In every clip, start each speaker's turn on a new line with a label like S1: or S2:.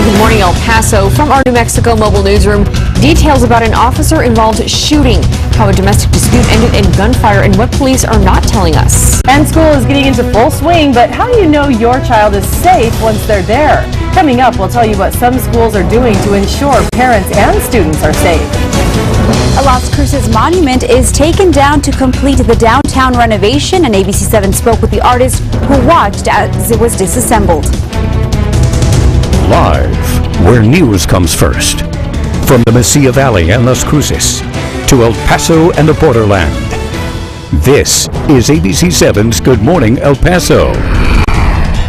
S1: Good morning, El Paso. From our New Mexico mobile newsroom, details about an officer-involved shooting, how a domestic dispute ended in gunfire, and what police are not telling us.
S2: And school is getting into full swing, but how do you know your child is safe once they're there? Coming up, we'll tell you what some schools are doing to ensure parents and students are safe.
S3: A Las Cruces monument is taken down to complete the downtown renovation, and ABC7 spoke with the artist who watched as it was disassembled.
S4: Live, where news comes first. From the Mesilla Valley and Las Cruces to El Paso and the borderland. This is ABC7's Good Morning El Paso.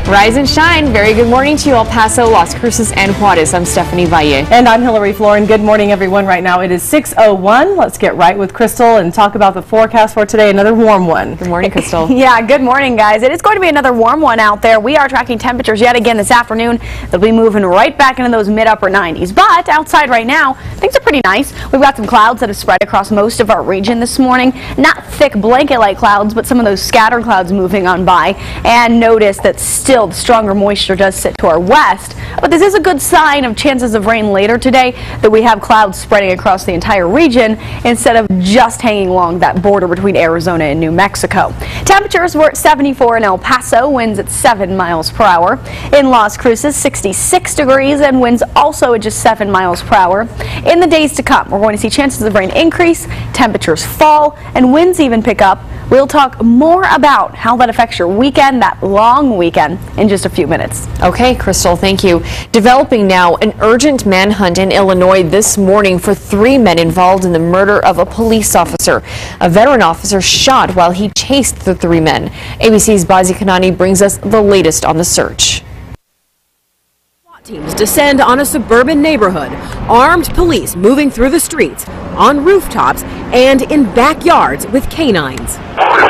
S1: Rise and shine. Very good morning to you, El Paso, Las Cruces, and Juarez. I'm Stephanie Valle.
S2: And I'm Floren. Good morning, everyone. Right now it is 6:01. Let's get right with Crystal and talk about the forecast for today. Another warm one.
S1: Good morning, Crystal.
S3: Yeah, good morning, guys. It is going to be another warm one out there. We are tracking temperatures yet again this afternoon. They'll be moving right back into those mid-upper 90s. But outside right now, things are pretty nice. We've got some clouds that have spread across most of our region this morning. Not thick blanket-like clouds, but some of those scattered clouds moving on by. And notice that still the stronger moisture does sit to our west, but this is a good sign of chances of rain later today, that we have clouds spreading across the entire region instead of just hanging along that border between Arizona and New Mexico. Temperatures were at 74 in El Paso, winds at 7 miles per hour. In Las Cruces, 66 degrees and winds also at just 7 miles per hour. In the days to come, we're going to see chances of rain increase, temperatures fall, and winds even pick up. We'll talk more about how that affects your weekend, that long weekend, in just a few minutes.
S1: Okay, Crystal, thank you. Developing now, an urgent manhunt in Illinois this morning for 3 men involved in the murder of a police officer. A veteran officer shot while he chased the 3 men. ABC's Bazi Kanani brings us the latest on the search.
S5: Teams descend on a suburban neighborhood, armed police moving through the streets, on rooftops, and in backyards with canines.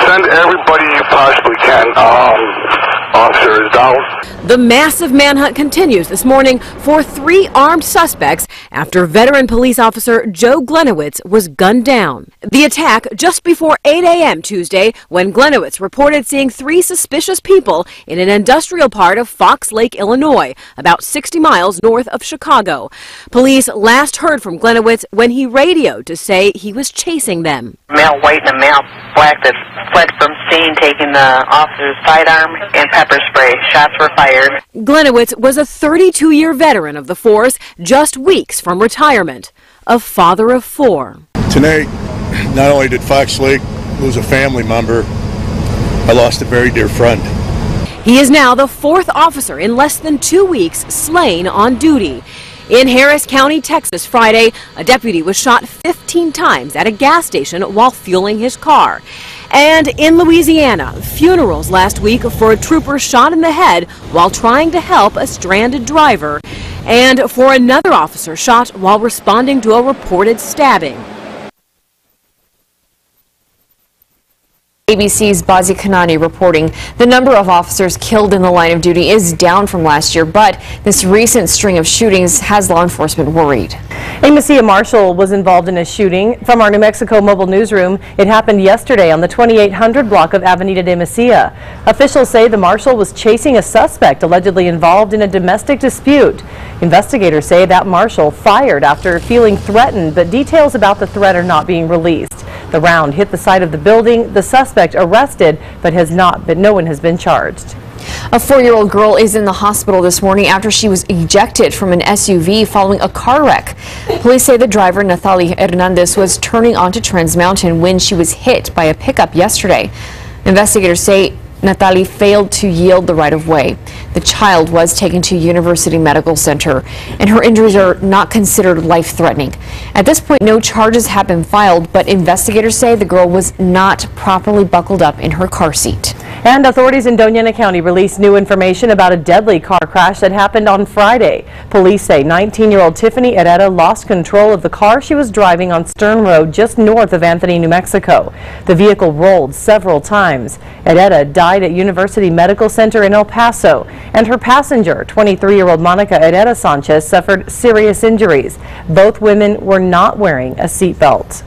S6: Send everybody you possibly can. Officers down.
S5: The massive manhunt continues this morning for 3 armed suspects after veteran police officer Joe Glenowitz was gunned down. The attack just before 8 a.m. Tuesday, when Glenowitz reported seeing 3 suspicious people in an industrial part of Fox Lake, Illinois, about 60 miles north of Chicago. Police last heard from Glenowitz when he radioed to say he was chasing them.
S7: Male white and a male black that fled from scene, taking the officer's sidearm and pepper spray. Shots were fired.
S5: Glenowitz was a 32-year veteran of the force, just weeks from retirement, a father of 4.
S8: Tonight, not only did Fox Lake lose a family member, I lost a very dear friend.
S5: He is now the 4th officer in less than 2 weeks slain on duty. In Harris County, Texas, Friday, a deputy was shot 15 times at a gas station while fueling his car. And in Louisiana, funerals last week for a trooper shot in the head while trying to help a stranded driver, and for another officer shot while responding to a reported stabbing.
S1: ABC's Bazi Kanani reporting the number of officers killed in the line of duty is down from last year, but this recent string of shootings has law enforcement worried.
S2: A Mesilla marshal was involved in a shooting. From our New Mexico mobile newsroom, it happened yesterday on the 2800 block of Avenida de Mesilla. Officials say the marshal was chasing a suspect allegedly involved in a domestic dispute. Investigators say that marshal fired after feeling threatened, but details about the threat are not being released. The round hit the side of the building. The suspect arrested, but no one has been charged.
S1: A 4-year-old girl is in the hospital this morning after she was ejected from an SUV following a car wreck. Police say the driver, Nathalie Hernandez, was turning onto Trans Mountain when she was hit by a pickup yesterday. Investigators say Nathalie failed to yield the right-of-way. The child was taken to University Medical Center, and her injuries are not considered life-threatening. At this point, no charges have been filed, but investigators say the girl was not properly buckled up in her car seat.
S2: And authorities in Doñana County released new information about a deadly car crash that happened on Friday. Police say 19-year-old Tiffany Herrera lost control of the car she was driving on Stern Road just north of Anthony, New Mexico. The vehicle rolled several times. Herrera died at University Medical Center in El Paso, and her passenger, 23-year-old Monica Herrera Sanchez, suffered serious injuries. Both women were not wearing a seatbelt.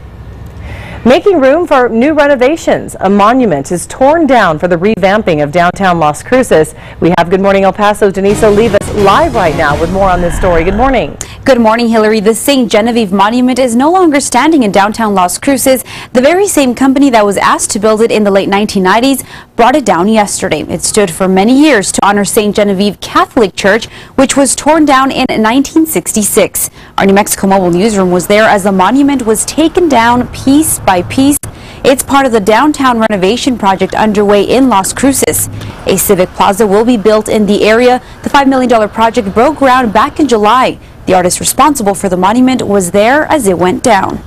S2: Making room for new renovations. A monument is torn down for the revamping of downtown Las Cruces. We have Good Morning El Paso's Denise Olivas live right now with more on this story. Good morning.
S9: Good morning, Hillary. The St. Genevieve Monument is no longer standing in downtown Las Cruces. The very same company that was asked to build it in the late 1990s brought it down yesterday. It stood for many years to honor St. Genevieve Catholic Church, which was torn down in 1966. Our New Mexico Mobile Newsroom was there as the monument was taken down piece by piece. It's part of the downtown renovation project underway in Las Cruces. A civic plaza will be built in the area. The $5 million project broke ground back in July. The artist responsible for the monument was there as it went down.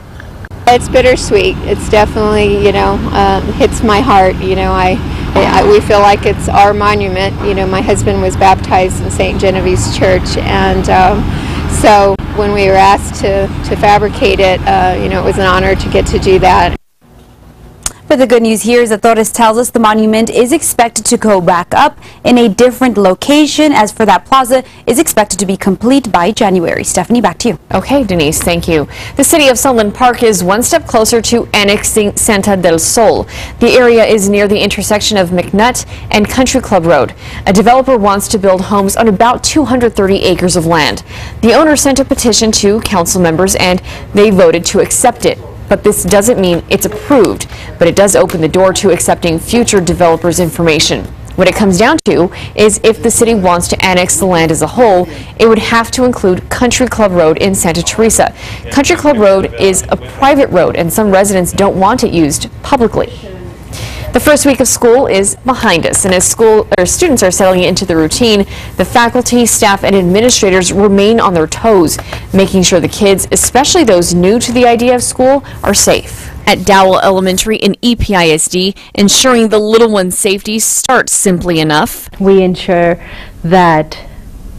S10: It's bittersweet. It's definitely, hits my heart. We feel like it's our monument. My husband was baptized in St. Genevieve's Church, and so when we were asked to fabricate it, it was an honor to get to do that.
S9: But the good news here is that Torres tells us the monument is expected to go back up in a different location. As for that plaza, is expected to be complete by January. Stephanie, back to you.
S1: Okay, Denise, thank you. The city of Sunland Park is one step closer to annexing Santa del Sol. The area is near the intersection of McNutt and Country Club Road. A developer wants to build homes on about 230 acres of land. The owner sent a petition to council members and they voted to accept it. But this doesn't mean it's approved, but it does open the door to accepting future developers' information. What it comes down to is if the city wants to annex the land as a whole, it would have to include Country Club Road in Santa Teresa. Country Club Road is a private road and some residents don't want it used publicly. The first week of school is behind us, and as students are settling into the routine, the faculty, staff, and administrators remain on their toes, making sure the kids, especially those new to the idea of school, are safe. At Dowell Elementary in EPISD, ensuring the little one's safety starts simply enough.
S11: We ensure that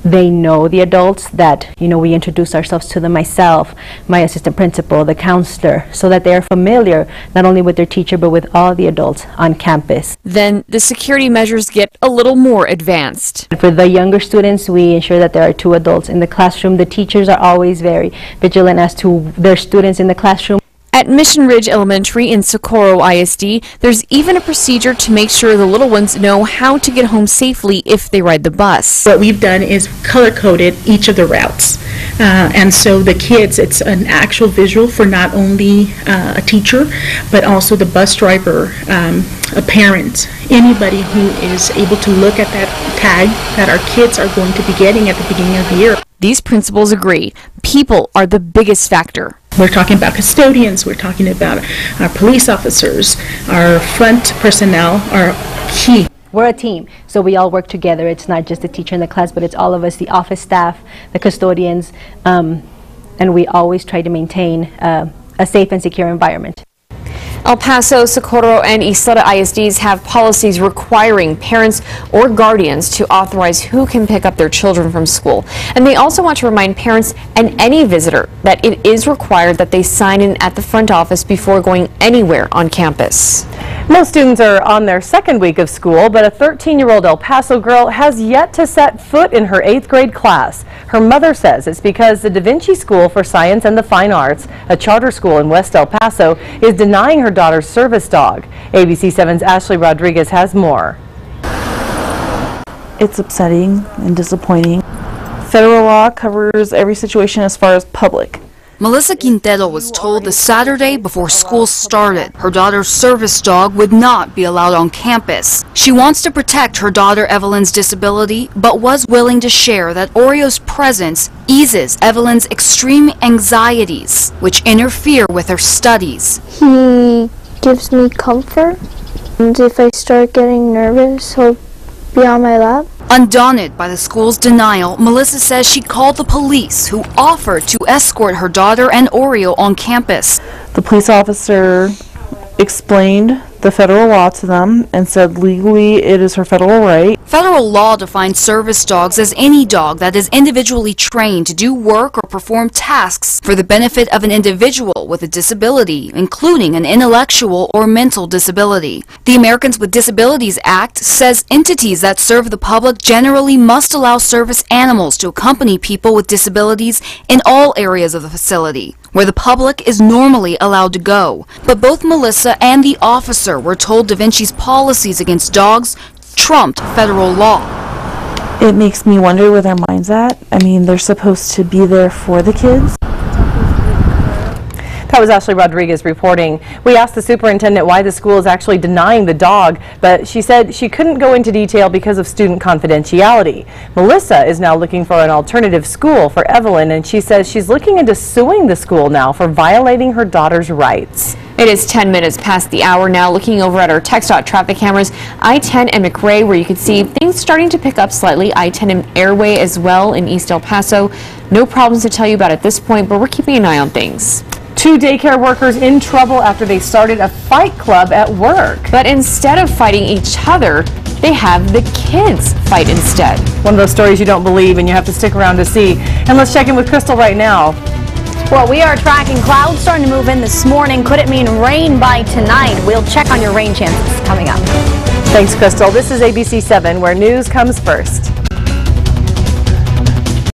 S11: they know the adults, that we introduce ourselves to them, myself, my assistant principal, the counselor, so that they are familiar not only with their teacher but with all the adults on campus.
S1: Then the security measures get a little more advanced.
S11: For the younger students, we ensure that there are 2 adults in the classroom. The teachers are always very vigilant as to their students in the classroom.
S1: At Mission Ridge Elementary in Socorro ISD, there's even a procedure to make sure the little ones know how to get home safely if they ride the bus.
S12: What we've done is color-coded each of the routes. And so the kids, it's an actual visual for not only a teacher, but also the bus driver, a parent, anybody who is able to look at that tag that our kids are going to be getting at the beginning of the year.
S1: These principals agree. People are the biggest factor.
S12: We're talking about custodians, we're talking about our police officers, our front personnel are key.
S11: We're a team, so we all work together. It's not just the teacher in the class, but it's all of us, the office staff, the custodians, and we always try to maintain a safe and secure environment.
S1: El Paso, Socorro, and Isleta ISDs have policies requiring parents or guardians to authorize who can pick up their children from school. And they also want to remind parents and any visitor that it is required that they sign in at the front office before going anywhere on campus.
S2: Most students are on their second week of school, but a 13-year-old El Paso girl has yet to set foot in her 8th grade class. Her mother says it's because the Da Vinci School for Science and the Fine Arts, a charter school in West El Paso, is denying her daughter's service dog. ABC 7's Ashley Rodriguez has more.
S13: It's upsetting and disappointing. Federal law covers every situation as far as public.
S14: Melissa Quintero was told the Saturday before school started her daughter's service dog would not be allowed on campus. She wants to protect her daughter Evelyn's disability, but was willing to share that Oreo's presence eases Evelyn's extreme anxieties, which interfere with her studies.
S15: He gives me comfort, and if I start getting nervous, he'll be on my lap.
S14: Undaunted by the school's denial, Melissa says she called the police, who offered to escort her daughter and Oreo on campus.
S13: The police officer explained the federal law to them and said legally it is her federal right.
S14: Federal law defines service dogs as any dog that is individually trained to do work or perform tasks for the benefit of an individual with a disability, including an intellectual or mental disability. The Americans with Disabilities Act says entities that serve the public generally must allow service animals to accompany people with disabilities in all areas of the facility, where the public is normally allowed to go. But both Melissa and the officer were told Da Vinci's policies against dogs trumped federal law.
S13: It makes me wonder where their mind's at. I mean, they're supposed to be there for the kids.
S2: That was Ashley Rodriguez reporting. We asked the superintendent why the school is actually denying the dog, but she said she couldn't go into detail because of student confidentiality. Melissa is now looking for an alternative school for Evelyn, and she says she's looking into suing the school now for violating her daughter's rights.
S1: It is 10 minutes past the hour now. Looking over at our TxDOT traffic cameras, I-10 and McRae, where you can see things starting to pick up slightly. I-10 and Airway as well in East El Paso. No problems to tell you about at this point, but we're keeping an eye on things.
S2: 2 daycare workers in trouble after they started a fight club at work.
S1: But instead of fighting each other, they have the kids fight instead.
S2: One of those stories you don't believe, and you have to stick around to see. And let's check in with Crystal right now.
S3: Well, we are tracking clouds starting to move in this morning. Could it mean rain by tonight? We'll check on your rain chances coming up.
S2: Thanks, Crystal. This is ABC 7, where news comes first.